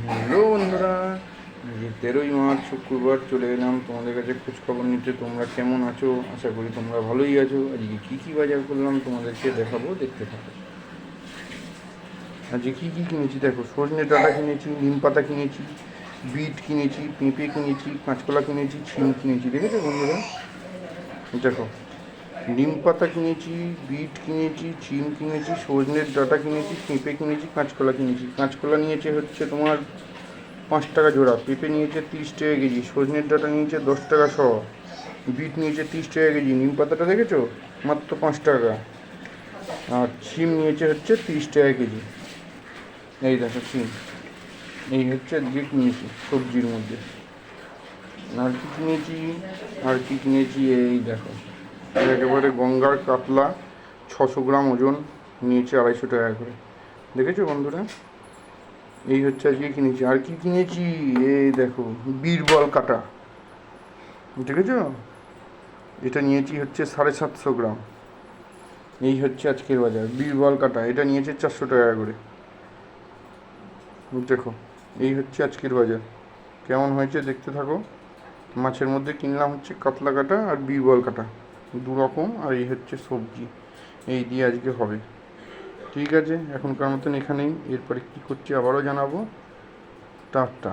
Hello বন্ধুরা, আজকে 13ই March শুক্রবার চলে এলাম তোমাদের কাছে খোঁজখবর নিতে। তোমরা কেমন আছো? আশা করি তোমরা ভালোই আছো। আজকে কী কী বাজার করলাম তোমাদেরকে দেখাবো, দেখতে থাকো। আজকে কী কী কিনেছি দেখো। সজনে ডাঁটা কিনেছি, নিম পাতা কিনেছি, বিট কিনেছি, পেঁপে কিনেছি, কাঁচকলা কিনেছি, শিম কিনেছি। দেখেছো বন্ধুরা? দেখো, নিম পাতা কিনেছি, বিট কিনেছি, শিম কিনেছি, সজনের ডাঁটা কিনেছি, পেঁপে কিনেছি, কাঁচকলা কিনেছি। কাঁচকলা নিয়েছে হচ্ছে তোমার 5 টাকা জোড়া, পেঁপে নিয়েছে 30 টাকা কেজি, সজনের ডাঁটা নিয়েছে 10 টাকা শ, বিট নিয়েছে 30 টাকা কেজি, নিম পাতাটা দেখেছো মাত্র 5 টাকা, আর শিম নিয়েছে হচ্ছে 30 টাকা কেজি। এই দেখো শিম, এই হচ্ছে আজকে কিনেছি সবজির মধ্যে। আর কি কিনেছি, আর কি কিনেছি এই দেখো, একেবারে গঙ্গার কাতলা 600 গ্রাম ওজন, নিয়েছে 250 টাকা করে। দেখেছো বন্ধুরা? এই হচ্ছে আজকে কিনেছি। আর কি কিনেছি এই দেখো, বীরবল কাটা, দেখেছো? এটা নিয়েছি হচ্ছে 750 গ্রাম। এই হচ্ছে আজকের বাজার। বীরবল কাটা এটা নিয়েছে 400 টাকা করে। দেখো, এই হচ্ছে আজকের বাজার। কেমন হয়েছে দেখতে থাকো। মাছের মধ্যে কিনলাম হচ্ছে কাতলা কাটা আর বীরবল কাটা, দু রকম। আর এই হচ্ছে সবজি, এই দিয়ে আজকে হবে। ঠিক আছে, এখনকার মতন এখানেই। এরপরে কী করছি আবারও জানাবো। টাটা।